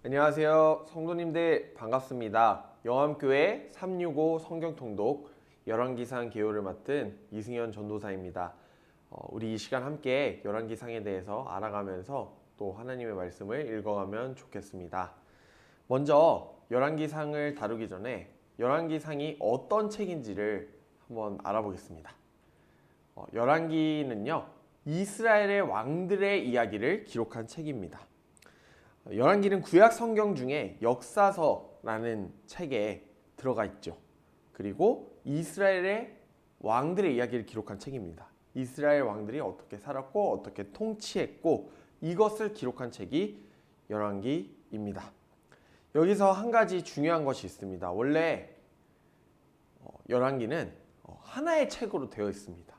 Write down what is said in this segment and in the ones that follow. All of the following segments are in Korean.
안녕하세요. 성도님들 반갑습니다. 영암교회 365 성경통독 열왕기상 개요를 맡은 이승현 전도사입니다. 우리 이 시간 함께 열왕기상에 대해서 알아가면서 또 하나님의 말씀을 읽어가면 좋겠습니다. 먼저 열왕기상을 다루기 전에 열왕기상이 어떤 책인지를 한번 알아보겠습니다. 열왕기는요, 이스라엘의 왕들의 이야기를 기록한 책입니다. 열왕기는 구약 성경 중에 역사서라는 책에 들어가 있죠. 그리고 이스라엘의 왕들의 이야기를 기록한 책입니다. 이스라엘 왕들이 어떻게 살았고 어떻게 통치했고 이것을 기록한 책이 열왕기입니다. 여기서 한 가지 중요한 것이 있습니다. 원래 열왕기는 하나의 책으로 되어 있습니다.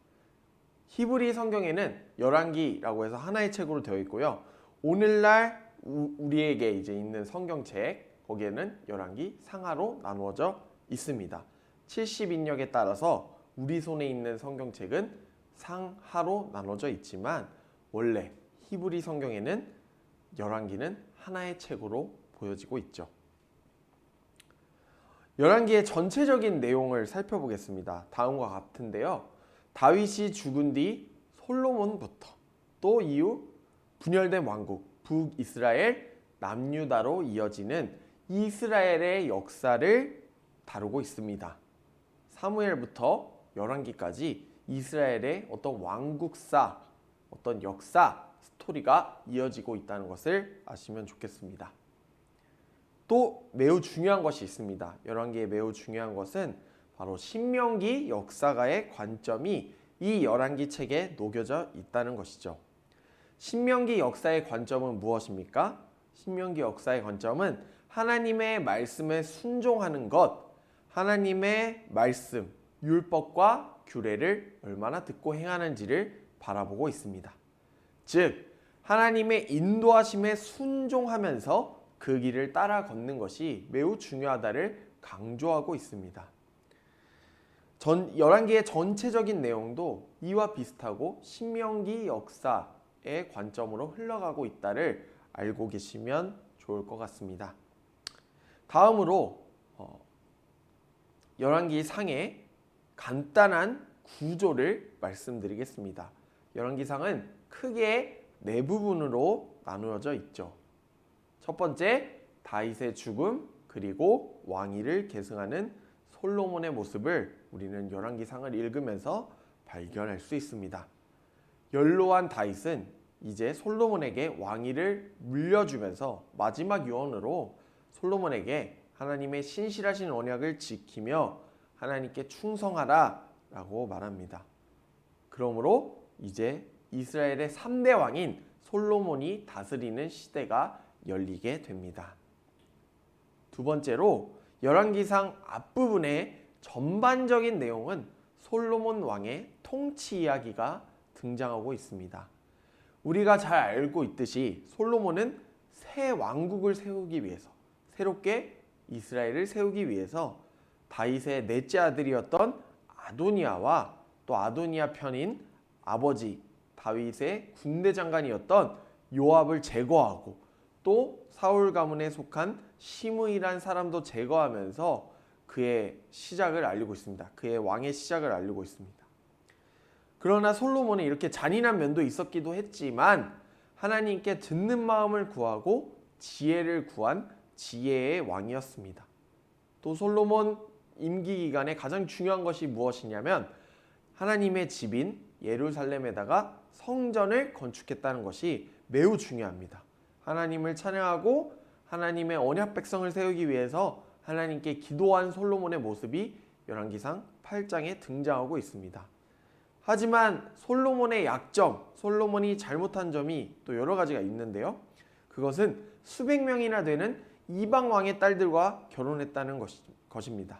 히브리 성경에는 열왕기라고 해서 하나의 책으로 되어 있고요. 오늘날 우리에게 이제 있는 성경책 거기에는 열왕기 상하로 나누어져 있습니다. 70인역에 따라서 우리 손에 있는 성경책은 상하로 나눠져 있지만 원래 히브리 성경에는 열왕기는 하나의 책으로 보여지고 있죠. 열왕기의 전체적인 내용을 살펴보겠습니다. 다음과 같은데요. 다윗이 죽은 뒤 솔로몬부터 또 이후 분열된 왕국 북이스라엘 남유다로 이어지는 이스라엘의 역사를 다루고 있습니다. 사무엘부터 열왕기까지 이스라엘의 어떤 왕국사, 어떤 역사, 스토리가 이어지고 있다는 것을 아시면 좋겠습니다. 또 매우 중요한 것이 있습니다. 열왕기에 매우 중요한 것은 바로 신명기 역사가의 관점이 이 열왕기 책에 녹여져 있다는 것이죠. 신명기 역사의 관점은 무엇입니까? 신명기 역사의 관점은 하나님의 말씀에 순종하는 것, 하나님의 말씀, 율법과 규례를 얼마나 듣고 행하는지를 바라보고 있습니다. 즉, 하나님의 인도하심에 순종하면서 그 길을 따라 걷는 것이 매우 중요하다를 강조하고 있습니다. 열왕기의 전체적인 내용도 이와 비슷하고 신명기 역사의 관점으로 흘러가고 있다를 알고 계시면 좋을 것 같습니다. 다음으로 열왕기 상의 간단한 구조를 말씀드리겠습니다. 열왕기 상은 크게 네 부분으로 나누어져 있죠. 첫 번째, 다윗의 죽음 그리고 왕위를 계승하는 솔로몬의 모습을 우리는 열왕기상을 읽으면서 발견할 수 있습니다. 연로한 다윗은 이제 솔로몬에게 왕위를 물려주면서 마지막 유언으로 솔로몬에게 하나님의 신실하신 언약을 지키며 하나님께 충성하라 라고 말합니다. 그러므로 이제 이스라엘의 3대 왕인 솔로몬이 다스리는 시대가 열리게 됩니다. 두 번째로 열왕기상 앞부분의 전반적인 내용은 솔로몬 왕의 통치 이야기가 등장하고 있습니다. 우리가 잘 알고 있듯이 솔로몬은 새 왕국을 세우기 위해서, 새롭게 이스라엘을 세우기 위해서 다윗의 넷째 아들이었던 아도니아와 또 아도니아 편인 아버지 다윗의 군대 장관이었던 요압을 제거하고 또 사울 가문에 속한 시므이란 사람도 제거하면서 그의 시작을 알리고 있습니다. 그의 왕의 시작을 알리고 있습니다. 그러나 솔로몬은 이렇게 잔인한 면도 있었기도 했지만 하나님께 듣는 마음을 구하고 지혜를 구한 지혜의 왕이었습니다. 또 솔로몬 임기 기간에 가장 중요한 것이 무엇이냐면 하나님의 집인 예루살렘에다가 성전을 건축했다는 것이 매우 중요합니다. 하나님을 찬양하고 하나님의 언약 백성을 세우기 위해서 하나님께 기도한 솔로몬의 모습이 열왕기상 8장에 등장하고 있습니다. 하지만 솔로몬의 약점, 솔로몬이 잘못한 점이 또 여러 가지가 있는데요. 그것은 수백 명이나 되는 이방 왕의 딸들과 결혼했다는 것입니다.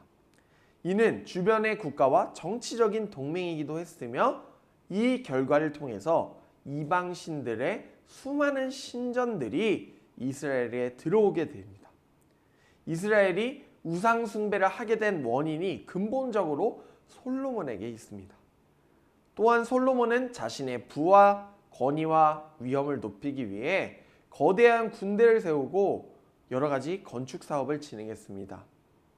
이는 주변의 국가와 정치적인 동맹이기도 했으며 이 결과를 통해서 이방 신들의 수많은 신전들이 이스라엘에 들어오게 됩니다. 이스라엘이 우상 숭배를 하게 된 원인이 근본적으로 솔로몬에게 있습니다. 또한 솔로몬은 자신의 부와 권위와 위엄을 높이기 위해 거대한 군대를 세우고 여러 가지 건축 사업을 진행했습니다.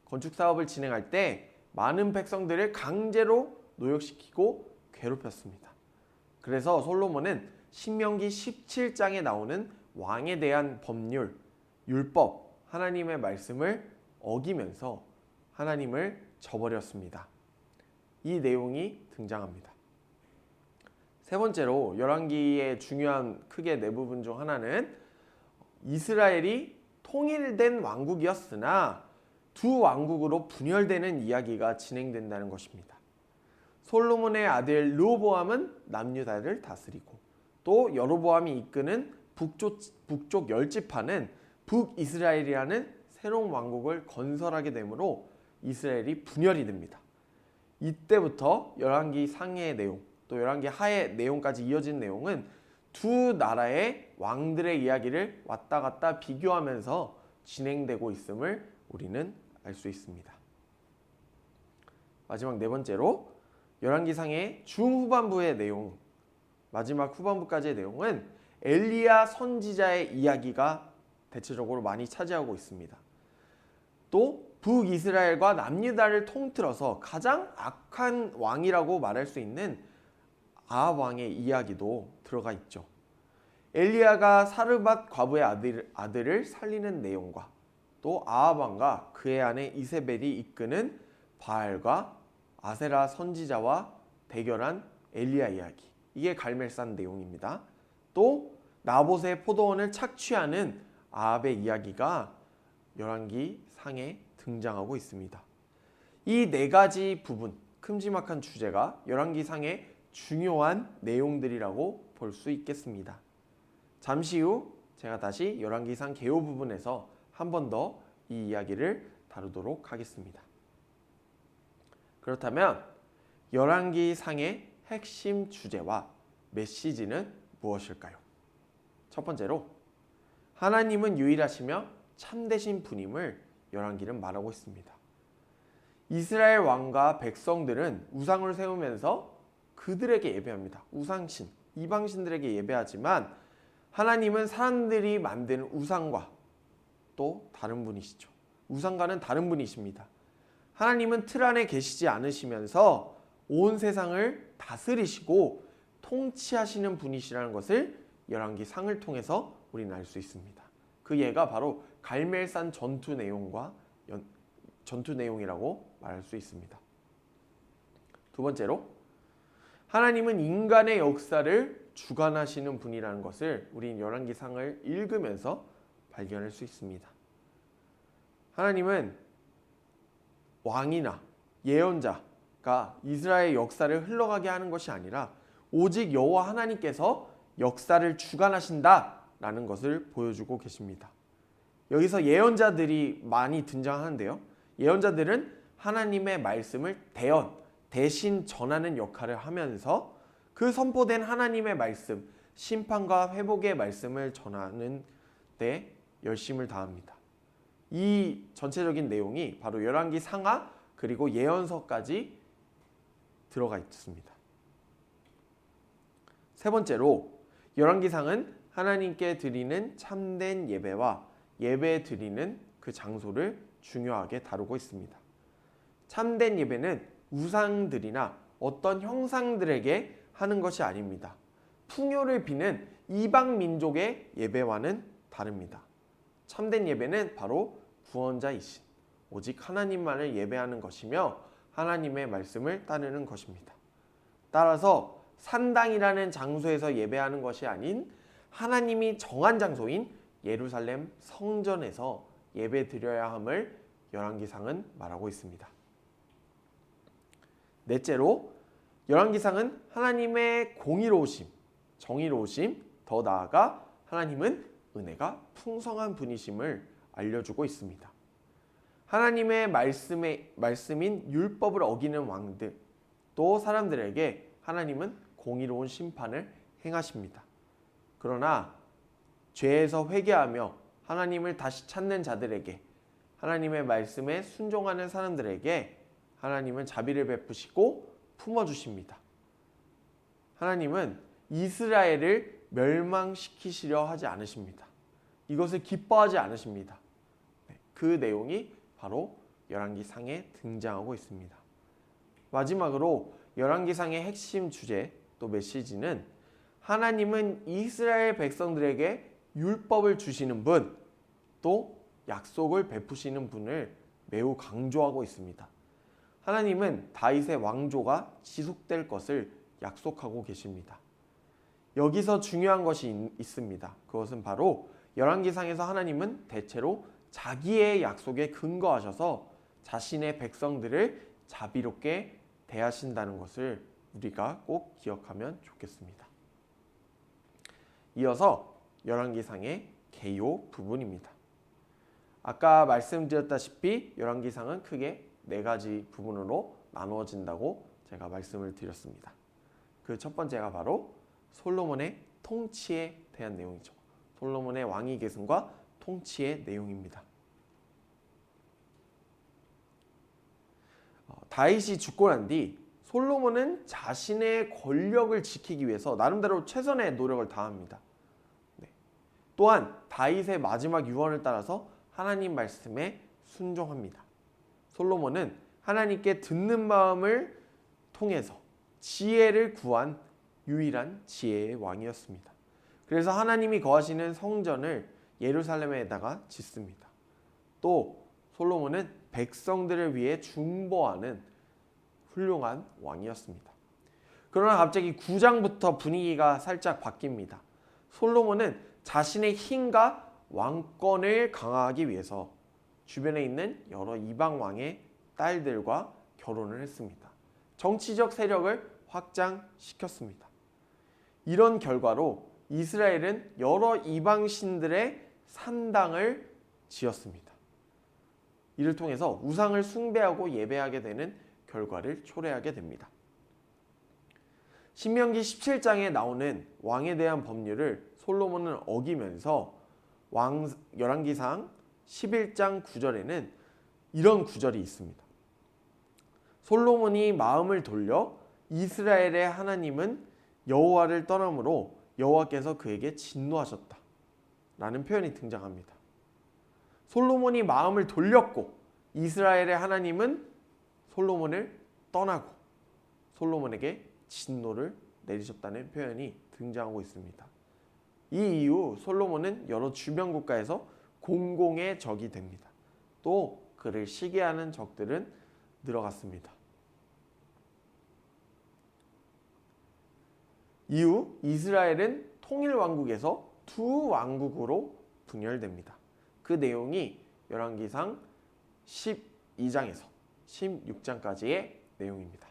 건축 사업을 진행할 때 많은 백성들을 강제로 노역시키고 괴롭혔습니다. 그래서 솔로몬은 신명기 17장에 나오는 왕에 대한 법률, 율법, 하나님의 말씀을 어기면서 하나님을 저버렸습니다. 이 내용이 등장합니다. 세 번째로 열왕기의 중요한 크게 네 부분 중 하나는 이스라엘이 통일된 왕국이었으나 두 왕국으로 분열되는 이야기가 진행된다는 것입니다. 솔로몬의 아들 르호보암은 남유다를 다스리고 또 여로보암이 이끄는 북쪽 열지파는 북이스라엘이라는 새로운 왕국을 건설하게 되므로 이스라엘이 분열이 됩니다. 이때부터 열왕기 상해의 내용 또 열왕기 하의 내용까지 이어진 내용은 두 나라의 왕들의 이야기를 왔다 갔다 비교하면서 진행되고 있음을 우리는 알 수 있습니다. 마지막 네 번째로 열왕기상의 중후반부의 내용, 마지막 후반부까지의 내용은 엘리야 선지자의 이야기가 대체적으로 많이 차지하고 있습니다. 또 북이스라엘과 남유다를 통틀어서 가장 악한 왕이라고 말할 수 있는 아합 왕의 이야기도 들어가 있죠. 엘리야가 사르밧 과부의 아들을 살리는 내용과 또 아합 왕과 그의 아내 이세벨이 이끄는 바알과 아세라 선지자와 대결한 엘리야 이야기, 이게 갈멜산 내용입니다. 또 나봇의 포도원을 착취하는 아합의 이야기가 열왕기 상에 등장하고 있습니다. 이 네 가지 부분, 큼지막한 주제가 열왕기 상의 중요한 내용들이라고 볼 수 있겠습니다. 잠시 후 제가 다시 열왕기상 개요 부분에서 한 번 더 이 이야기를 다루도록 하겠습니다. 그렇다면 열왕기상의 핵심 주제와 메시지는 무엇일까요? 첫 번째로 하나님은 유일하시며 참되신 분임을 열왕기는 말하고 있습니다. 이스라엘 왕과 백성들은 우상을 세우면서 그들에게 예배합니다. 우상신, 이방신들에게 예배하지만 하나님은 사람들이 만든 우상과 또 다른 분이시죠. 우상과는 다른 분이십니다. 하나님은 틀 안에 계시지 않으시면서 온 세상을 다스리시고 통치하시는 분이시라는 것을 열왕기 상을 통해서 우리는 알 수 있습니다. 그 예가 바로 갈멜산 전투 내용이라고 말할 수 있습니다. 두 번째로 하나님은 인간의 역사를 주관하시는 분이라는 것을 우리는 열왕기 상을 읽으면서 발견할 수 있습니다. 하나님은 왕이나 예언자가 이스라엘 역사를 흘러가게 하는 것이 아니라 오직 여호와 하나님께서 역사를 주관하신다라는 것을 보여주고 계십니다. 여기서 예언자들이 많이 등장하는데요. 예언자들은 하나님의 말씀을 대신 전하는 역할을 하면서 그 선포된 하나님의 말씀, 심판과 회복의 말씀을 전하는 데 열심을 다합니다. 이 전체적인 내용이 바로 열왕기 상하 그리고 예언서까지 들어가 있습니다. 세 번째로 열왕기상은 하나님께 드리는 참된 예배와 예배 드리는 그 장소를 중요하게 다루고 있습니다. 참된 예배는 우상들이나 어떤 형상들에게 하는 것이 아닙니다. 풍요를 비는 이방 민족의 예배와는 다릅니다. 참된 예배는 바로 구원자이신 오직 하나님만을 예배하는 것이며 하나님의 말씀을 따르는 것입니다. 따라서 산당이라는 장소에서 예배하는 것이 아닌 하나님이 정한 장소인 예루살렘 성전에서 예배 드려야 함을 열왕기상은 말하고 있습니다. 넷째로 열왕기상은 하나님의 공의로우심, 정의로우심, 더 나아가 하나님은 은혜가 풍성한 분이심을 알려주고 있습니다. 하나님의 말씀인 율법을 어기는 왕들, 또 사람들에게 하나님은 공의로운 심판을 행하십니다. 그러나 죄에서 회개하며 하나님을 다시 찾는 자들에게, 하나님의 말씀에 순종하는 사람들에게 하나님은 자비를 베푸시고 품어주십니다. 하나님은 이스라엘을 멸망시키시려 하지 않으십니다. 이것을 기뻐하지 않으십니다. 그 내용이 바로 열왕기상에 등장하고 있습니다. 마지막으로 열왕기상의 핵심 주제 또 메시지는 하나님은 이스라엘 백성들에게 율법을 주시는 분, 또 약속을 베푸시는 분을 매우 강조하고 있습니다. 하나님은 다윗의 왕조가 지속될 것을 약속하고 계십니다. 여기서 중요한 것이 있습니다. 그것은 바로 열왕기상에서 하나님은 대체로 자기의 약속에 근거하셔서 자신의 백성들을 자비롭게 대하신다는 것을 우리가 꼭 기억하면 좋겠습니다. 이어서 열왕기상의 개요 부분입니다. 아까 말씀드렸다시피 열왕기상은 크게 4가지 부분으로 나누어진다고 제가 말씀을 드렸습니다. 그 첫 번째가 바로 솔로몬의 통치에 대한 내용이죠. 솔로몬의 왕위 계승과 통치의 내용입니다. 다윗이 죽고 난 뒤 솔로몬은 자신의 권력을 지키기 위해서 나름대로 최선의 노력을 다합니다. 또한 다윗의 마지막 유언을 따라서 하나님 말씀에 순종합니다. 솔로몬은 하나님께 듣는 마음을 통해서 지혜를 구한 유일한 지혜의 왕이었습니다. 그래서 하나님이 거하시는 성전을 예루살렘에다가 짓습니다. 또 솔로몬은 백성들을 위해 중보하는 훌륭한 왕이었습니다. 그러나 갑자기 9장부터 분위기가 살짝 바뀝니다. 솔로몬은 자신의 힘과 왕권을 강화하기 위해서 주변에 있는 여러 이방 왕의 딸들과 결혼을 했습니다. 정치적 세력을 확장시켰습니다. 이런 결과로 이스라엘은 여러 이방 신들의 산당을 지었습니다. 이를 통해서 우상을 숭배하고 예배하게 되는 결과를 초래하게 됩니다. 신명기 17장에 나오는 왕에 대한 법률을 솔로몬은 어기면서 열왕기상 11장 9절에는 이런 구절이 있습니다. 솔로몬이 마음을 돌려 이스라엘의 하나님은 여호와를 떠남으로 여호와께서 그에게 진노하셨다 라는 표현이 등장합니다. 솔로몬이 마음을 돌렸고 이스라엘의 하나님은 솔로몬을 떠나고 솔로몬에게 진노를 내리셨다는 표현이 등장하고 있습니다. 이 이후 솔로몬은 여러 주변 국가에서 공공의 적이 됩니다. 또 그를 시기하는 적들은 늘어갔습니다. 이후 이스라엘은 통일왕국에서 두 왕국으로 분열됩니다. 그 내용이 열왕기상 12장에서 16장까지의 내용입니다.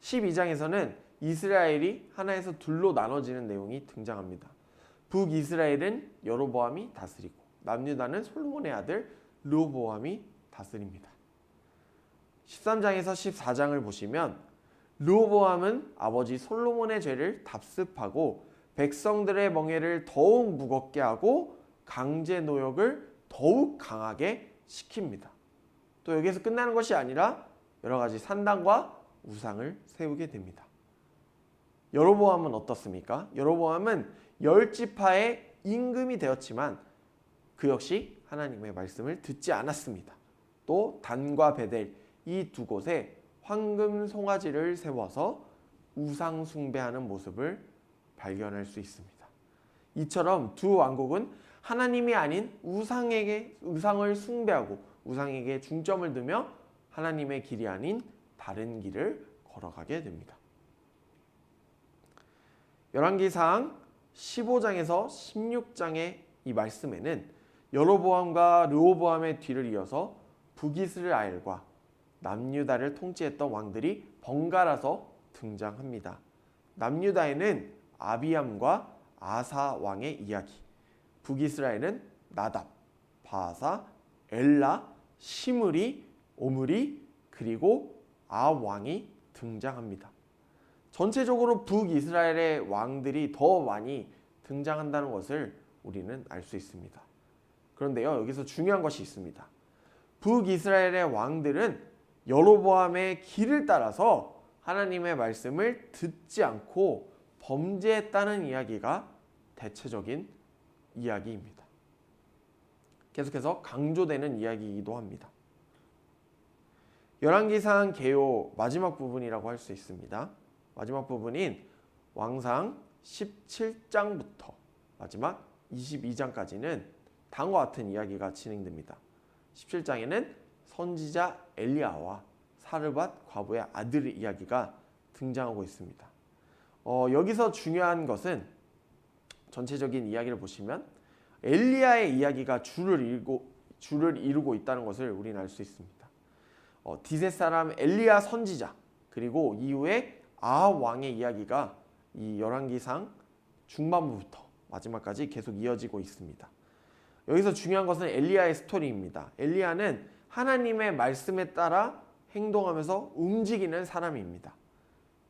12장에서는 이스라엘이 하나에서 둘로 나눠지는 내용이 등장합니다. 북이스라엘은 여로보암이 다스리고 남유다는 솔로몬의 아들 르호보암이 다스립니다. 13장에서 14장을 보시면 르호보암은 아버지 솔로몬의 죄를 답습하고 백성들의 멍에를 더욱 무겁게 하고 강제 노역을 더욱 강하게 시킵니다. 또 여기서 끝나는 것이 아니라 여러 가지 산당과 우상을 세우게 됩니다. 여로보암은 어떻습니까? 여로보암은 10지파의 임금이 되었지만 그 역시 하나님의 말씀을 듣지 않았습니다. 또 단과 베델 이 두 곳에 황금 송아지를 세워서 우상 숭배하는 모습을 발견할 수 있습니다. 이처럼 두 왕국은 하나님이 아닌 우상을 숭배하고 우상에게 중점을 두며 하나님의 길이 아닌 다른 길을 걸어가게 됩니다. 열왕기상 15장에서 16장의 이 말씀에는 여로보암과 르호보암의 뒤를 이어서 북이스라엘과 남유다를 통치했던 왕들이 번갈아서 등장합니다. 남유다에는 아비암과 아사 왕의 이야기, 북이스라엘은 나답, 바아사, 엘라, 시므리, 오므리 그리고 아 왕이 등장합니다. 전체적으로 북이스라엘의 왕들이 더 많이 등장한다는 것을 우리는 알 수 있습니다. 그런데요, 여기서 중요한 것이 있습니다. 북이스라엘의 왕들은 여로보암의 길을 따라서 하나님의 말씀을 듣지 않고 범죄했다는 이야기가 대체적인 이야기입니다. 계속해서 강조되는 이야기이기도 합니다. 열왕기상 개요 마지막 부분이라고 할 수 있습니다. 마지막 부분인 왕상 17장부터 마지막 22장까지는 다음과 같은 이야기가 진행됩니다. 17장에는 선지자 엘리야와 사르밧 과부의 아들의 이야기가 등장하고 있습니다. 여기서 중요한 것은 전체적인 이야기를 보시면 엘리야의 이야기가 줄을 이루고 있다는 것을 우리는 알 수 있습니다. 디셋 사람 엘리야 선지자 그리고 이후에 아합 왕의 이야기가 이 열왕기상 중반부부터 마지막까지 계속 이어지고 있습니다. 여기서 중요한 것은 엘리야의 스토리입니다. 엘리야는 하나님의 말씀에 따라 행동하면서 움직이는 사람입니다.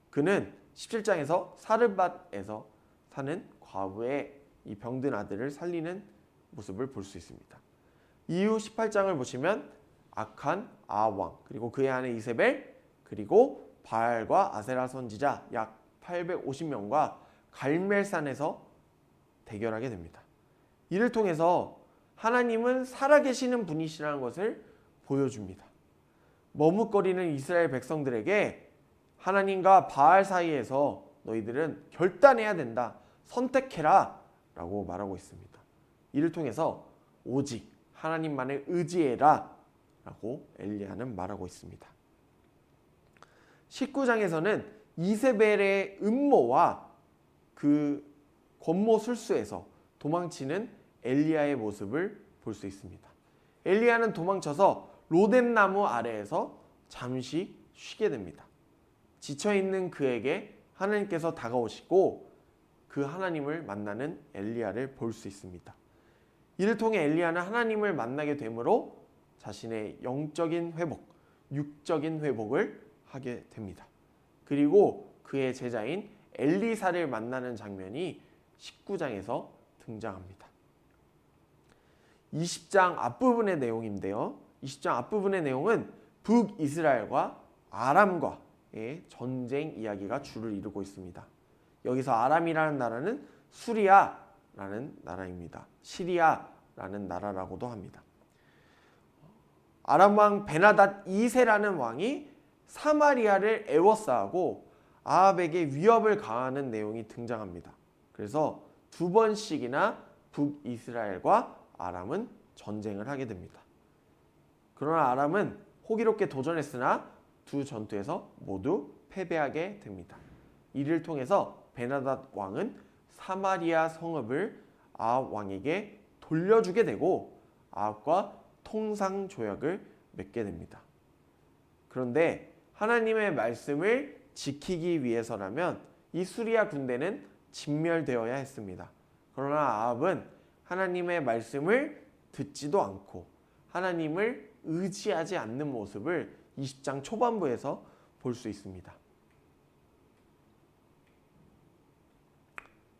그는 17장에서 사르밧에서 사는 과부의 이 병든 아들을 살리는 모습을 볼 수 있습니다. 이후 18장을 보시면 악한 아합 왕 그리고 그의 아내 이세벨 그리고 바알과 아세라 선지자 약 850명과 갈멜산에서 대결하게 됩니다. 이를 통해서 하나님은 살아계시는 분이시라는 것을 보여줍니다. 머뭇거리는 이스라엘 백성들에게 하나님과 바알 사이에서 너희들은 결단해야 된다. 선택해라 라고 말하고 있습니다. 이를 통해서 오직 하나님만을 의지해라 라고 엘리야는 말하고 있습니다. 19장에서는 이세벨의 음모와 그 권모 술수에서 도망치는 엘리야의 모습을 볼 수 있습니다. 엘리야는 도망쳐서 로뎀나무 아래에서 잠시 쉬게 됩니다. 지쳐있는 그에게 하나님께서 다가오시고 그 하나님을 만나는 엘리야를 볼 수 있습니다. 이를 통해 엘리야는 하나님을 만나게 되므로 자신의 영적인 회복, 육적인 회복을 하게 됩니다. 그리고 그의 제자인 엘리사를 만나는 장면이 19장에서 등장합니다. 20장 앞부분의 내용인데요. 20장 앞부분의 내용은 북이스라엘과 아람과의 전쟁 이야기가 주를 이루고 있습니다. 여기서 아람이라는 나라는 수리아라는 나라입니다. 시리아라는 나라라고도 합니다. 아람 왕 베나닷 2세라는 왕이 사마리아를 애워싸고 아합에게 위협을 가하는 내용이 등장합니다. 그래서 두 번씩이나 북이스라엘과 아람은 전쟁을 하게 됩니다. 그러나 아람은 호기롭게 도전했으나 두 전투에서 모두 패배하게 됩니다. 이를 통해서 베나닷 왕은 사마리아 성읍을 아합 왕에게 돌려주게 되고 아합과 통상 조약을 맺게 됩니다. 그런데 하나님의 말씀을 지키기 위해서라면 이 수리아 군대는 진멸되어야 했습니다. 그러나 아합은 하나님의 말씀을 듣지도 않고 하나님을 의지하지 않는 모습을 20장 초반부에서 볼 수 있습니다.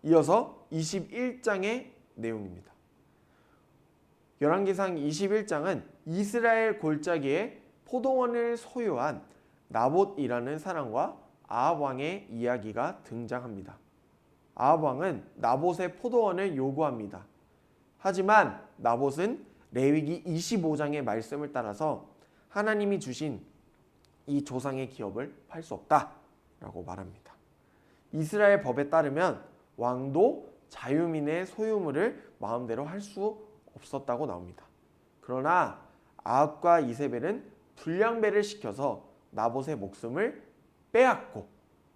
이어서 21장의 내용입니다. 열왕기상 21장은 이스라엘 골짜기에 포도원을 소유한 나봇이라는 사람과 아합 왕의 이야기가 등장합니다. 아합 왕은 나봇의 포도원을 요구합니다. 하지만 나봇은 레위기 25장의 말씀을 따라서 하나님이 주신 이 조상의 기업을 팔 수 없다라고 말합니다. 이스라엘 법에 따르면 왕도 자유민의 소유물을 마음대로 할 수 없었다고 나옵니다. 그러나 아합과 이세벨은 불량배를 시켜서 나봇의 목숨을 빼앗고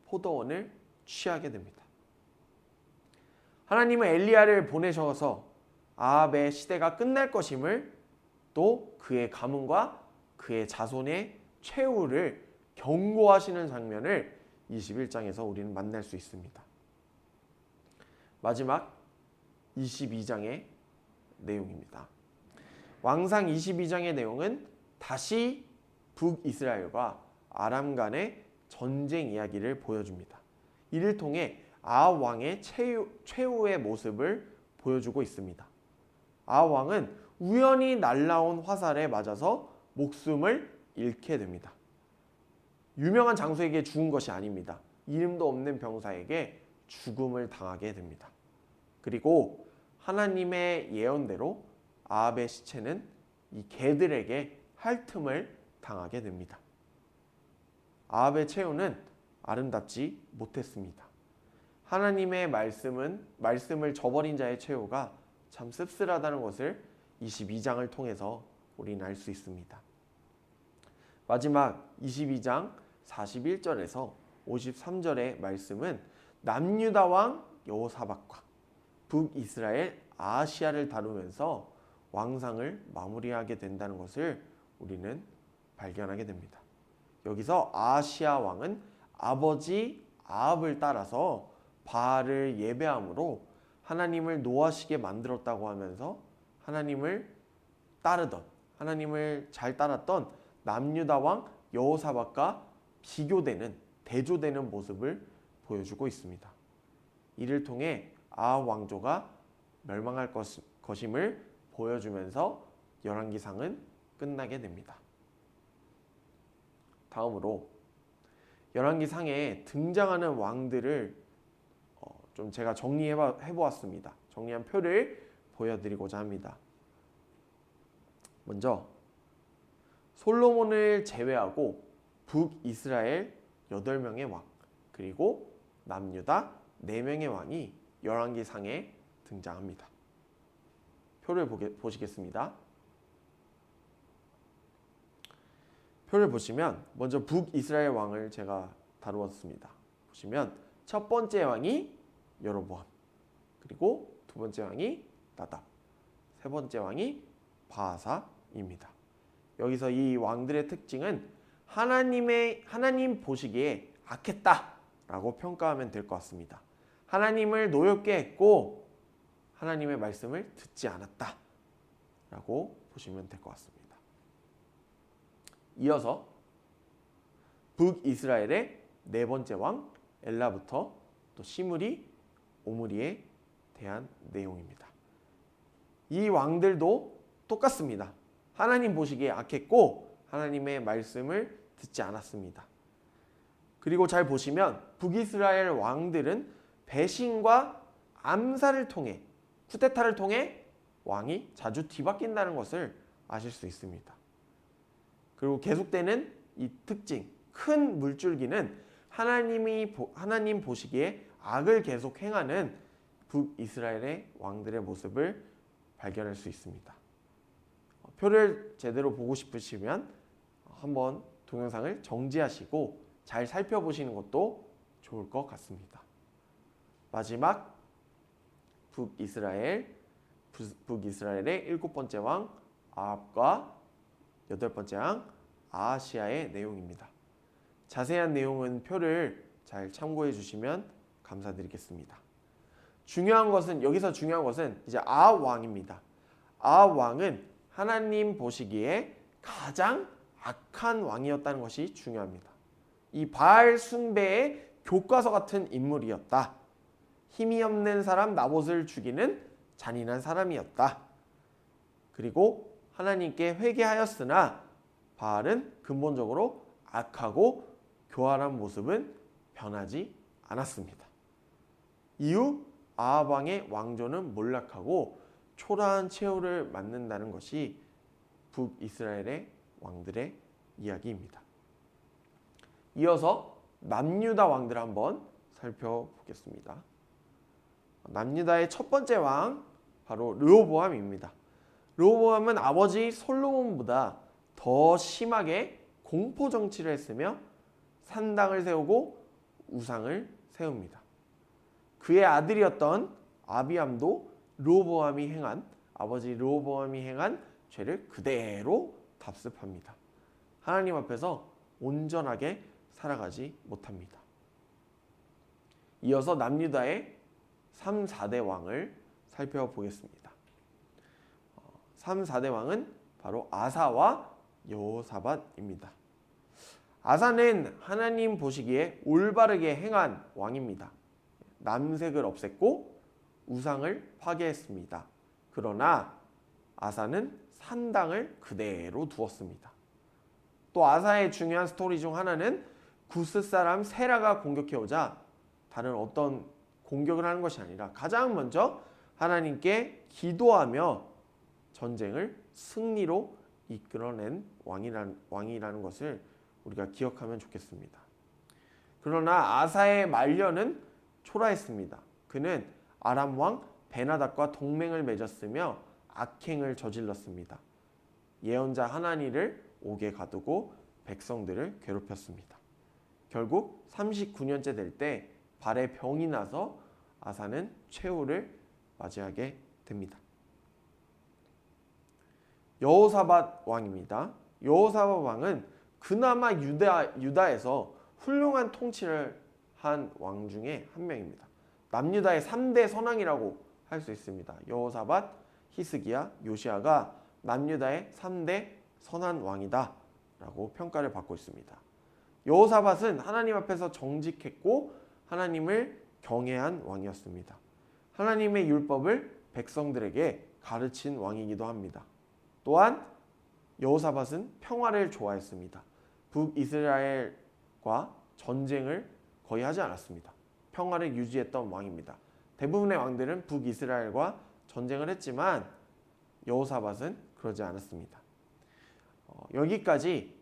포도원을 취하게 됩니다. 하나님은 엘리야를 보내셔서 아합의 시대가 끝날 것임을 또 그의 가문과 그의 자손의 최후를 경고하시는 장면을 21장에서 우리는 만날 수 있습니다. 마지막 22장의 내용입니다. 왕상 22장의 내용은 다시 북이스라엘과 아람 간의 전쟁 이야기를 보여줍니다. 이를 통해 아합 왕의 최후의 모습을 보여주고 있습니다. 아합 왕은 우연히 날라온 화살에 맞아서 목숨을 잃게 됩니다. 유명한 장수에게 죽은 것이 아닙니다. 이름도 없는 병사에게 죽음을 당하게 됩니다. 그리고 하나님의 예언대로 아합의 시체는 이 개들에게 핥음을 당하게 됩니다. 아합의 최후는 아름답지 못했습니다. 하나님의 말씀을 저버린 자의 최후가 참 씁쓸하다는 것을 22장을 통해서 우리는 알 수 있습니다. 마지막 22장 41절에서 53절의 말씀은 남유다 왕 여호사밧과 북이스라엘 아하시야를 다루면서 왕상을 마무리하게 된다는 것을 우리는 발견하게 됩니다. 여기서 아하시야 왕은 아버지 아합을 따라서 바알을 예배함으로 하나님을 노하시게 만들었다고 하면서 하나님을 따르던, 하나님을 잘 따랐던 남유다 왕 여호사밧과 비교되는, 대조되는 모습을 보여주고 있습니다. 이를 통해 아합 왕조가 멸망할 것임을 보여주면서 열왕기상은 끝나게 됩니다. 다음으로 열왕기상에 등장하는 왕들을 좀 제가 정리해보았습니다. 정리한 표를 보여드리고자 합니다. 먼저 솔로몬을 제외하고 북이스라엘 8명의 왕, 그리고 남유다 4명의 왕이 열왕기상에 등장합니다. 표를 보시겠습니다. 표를 보시면 먼저 북이스라엘 왕을 제가 다루었습니다. 보시면 첫 번째 왕이 여로보암, 그리고 두 번째 왕이 나답, 세 번째 왕이 바하사입니다. 여기서 이 왕들의 특징은 하나님 보시기에 악했다라고 평가하면 될 것 같습니다. 하나님을 노엽게 했고 하나님의 말씀을 듣지 않았다라고 보시면 될 것 같습니다. 이어서 북이스라엘의 네 번째 왕 엘라부터 또 시므리, 오므리에 대한 내용입니다. 이 왕들도 똑같습니다. 하나님 보시기에 악했고 하나님의 말씀을 듣지 않았습니다. 그리고 잘 보시면 북이스라엘 왕들은 배신과 암살을 통해, 쿠데타를 통해 왕이 자주 뒤바뀐다는 것을 아실 수 있습니다. 그리고 계속되는 이 특징, 큰 물줄기는 하나님 보시기에 악을 계속 행하는 북이스라엘의 왕들의 모습을 발견할 수 있습니다. 표를 제대로 보고 싶으시면 한번 동영상을 정지하시고 잘 살펴보시는 것도 좋을 것 같습니다. 마지막 북이스라엘의 7번째 왕 아합과 8번째 왕 아하시야의 내용입니다. 자세한 내용은 표를 잘 참고해 주시면 감사드리겠습니다. 여기서 중요한 것은 이제 아합 왕입니다. 아합 왕은 하나님 보시기에 가장 악한 왕이었다는 것이 중요합니다. 이 바알 숭배의 교과서 같은 인물이었다. 힘이 없는 사람 나봇을 죽이는 잔인한 사람이었다. 그리고 하나님께 회개하였으나 바알은 근본적으로 악하고 교활한 모습은 변하지 않았습니다. 이후 아합 왕의 왕조는 몰락하고 초라한 최후를 맞는다는 것이 북이스라엘의 왕들의 이야기입니다. 이어서 남유다 왕들을 한번 살펴보겠습니다. 남유다의 첫 번째 왕 바로 르호보암입니다. 르호보암은 아버지 솔로몬보다 더 심하게 공포 정치를 했으며 산당을 세우고 우상을 세웁니다. 그의 아들이었던 아비암도 아버지 르호보암이 행한 죄를 그대로 답습합니다. 하나님 앞에서 온전하게 살아가지 못합니다. 이어서 남유다의 3, 4대 왕을 살펴보겠습니다. 3, 4대 왕은 바로 아사와 여호사밧입니다. 아사는 하나님 보시기에 올바르게 행한 왕입니다. 남색을 없앴고 우상을 파괴했습니다. 그러나 아사는 산당을 그대로 두었습니다. 또 아사의 중요한 스토리 중 하나는 구스 사람 세라가 공격해오자 다른 어떤 공격을 하는 것이 아니라 가장 먼저 하나님께 기도하며 전쟁을 승리로 이끌어낸 왕이라는 것을 우리가 기억하면 좋겠습니다. 그러나 아사의 말년은 초라했습니다. 그는 아람 왕 베나닷과 동맹을 맺었으며 악행을 저질렀습니다. 예언자 하나니를 옥에 가두고 백성들을 괴롭혔습니다. 결국 39년째 될 때 발에 병이 나서 아사는 최후를 맞이하게 됩니다. 여호사밧 왕입니다. 여호사밧 왕은 그나마 유다에서 훌륭한 통치를 한 왕 중에 한 명입니다. 남유다의 3대 선왕이라고 할 수 있습니다. 여호사밧, 히스기야, 요시야가 남유다의 3대 선한 왕이다 라고 평가를 받고 있습니다. 여호사밧은 하나님 앞에서 정직했고 하나님을 경외한 왕이었습니다. 하나님의 율법을 백성들에게 가르친 왕이기도 합니다. 또한 여호사밧은 평화를 좋아했습니다. 북이스라엘과 전쟁을 거의 하지 않았습니다. 평화를 유지했던 왕입니다. 대부분의 왕들은 북이스라엘과 전쟁을 했지만 여호사밧은 그러지 않았습니다. 여기까지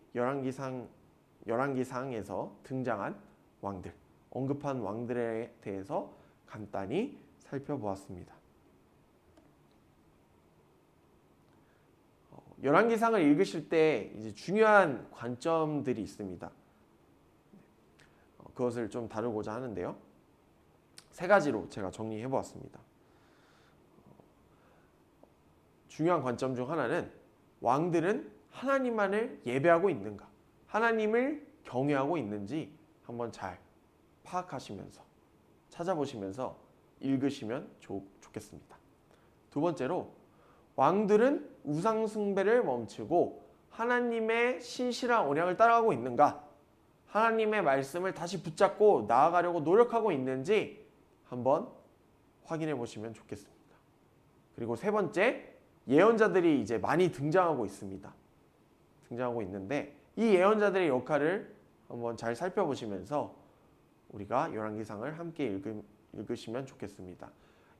열왕기상에서 등장한 왕들, 언급한 왕들에 대해서 간단히 살펴보았습니다. 열왕기상을 읽으실 때 이제 중요한 관점들이 있습니다. 그것을 좀 다루고자 하는데요. 세 가지로 제가 정리해 보았습니다. 중요한 관점 중 하나는 왕들은 하나님만을 예배하고 있는가, 하나님을 경외하고 있는지 한번 잘 파악하시면서 찾아보시면서 읽으시면 좋겠습니다. 두 번째로 왕들은 우상 숭배를 멈추고 하나님의 신실한 언약을 따라가고 있는가, 하나님의 말씀을 다시 붙잡고 나아가려고 노력하고 있는지 한번 확인해 보시면 좋겠습니다. 그리고 세 번째, 예언자들이 이제 많이 등장하고 있습니다. 등장하고 있는데 이 예언자들의 역할을 한번 잘 살펴보시면서 우리가 열왕기상을 함께 읽으시면 좋겠습니다.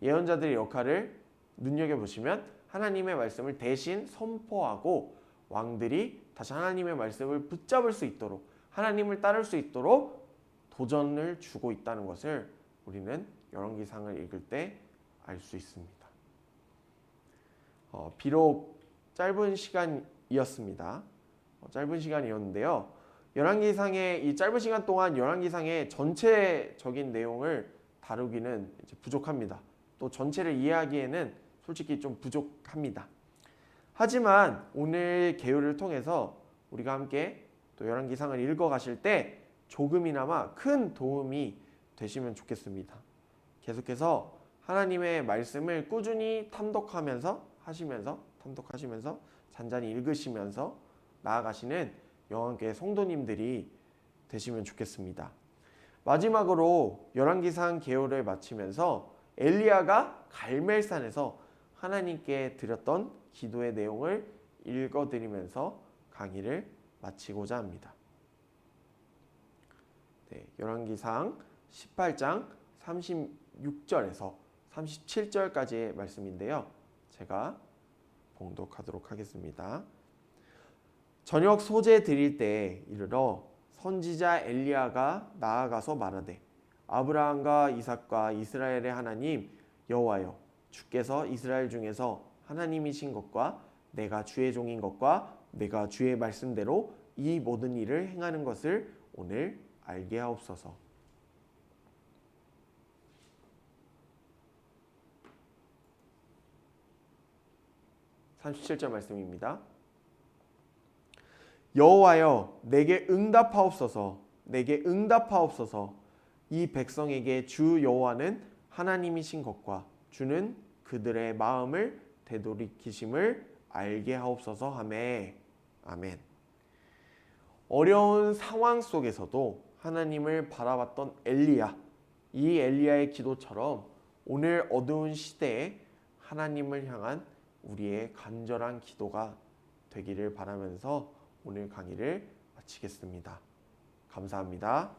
예언자들의 역할을 눈여겨보시면 하나님의 말씀을 대신 선포하고 왕들이 다시 하나님의 말씀을 붙잡을 수 있도록, 하나님을 따를 수 있도록 도전을 주고 있다는 것을 우리는 열왕기상을 읽을 때 알 수 있습니다. 비록 짧은 시간이었습니다. 짧은 시간이었는데요. 열왕기상의 이 짧은 시간 동안 열왕기상의 전체적인 내용을 다루기는 이제 부족합니다. 또 전체를 이해하기에는 솔직히 좀 부족합니다. 하지만 오늘 개요를 통해서 우리가 함께 또 열왕기상을 읽어가실 때 조금이나마 큰 도움이 되시면 좋겠습니다. 계속해서 하나님의 말씀을 꾸준히 탐독하시면서 잔잔히 읽으시면서 나아가시는 영왕교회 성도님들이 되시면 좋겠습니다. 마지막으로 열왕기상 개요를 마치면서 엘리야가 갈멜산에서 하나님께 드렸던 기도의 내용을 읽어드리면서 강의를 마치고자 합니다. 열왕기상 18장 36절에서 37절까지의 말씀인데요. 제가 봉독하도록 하겠습니다. 저녁 소제 드릴 때 이르러 선지자 엘리야가 나아가서 말하되 아브라함과 이삭과 이스라엘의 하나님 여호와여, 주께서 이스라엘 중에서 하나님이신 것과 내가 주의 종인 것과 내가 주의 말씀대로 이 모든 일을 행하는 것을 오늘 알게 하옵소서. (37절) 말씀입니다. 여호와여, 내게 응답하옵소서. 내게 응답하옵소서. 이 백성에게 주 여호와는 하나님이신 것과 주는 그들의 마음을 되돌이키심을 알게 하옵소서 하매. 아멘. 어려운 상황 속에서도 하나님을 바라봤던 엘리야, 이 엘리야의 기도처럼 오늘 어두운 시대에 하나님을 향한 우리의 간절한 기도가 되기를 바라면서 오늘 강의를 마치겠습니다. 감사합니다.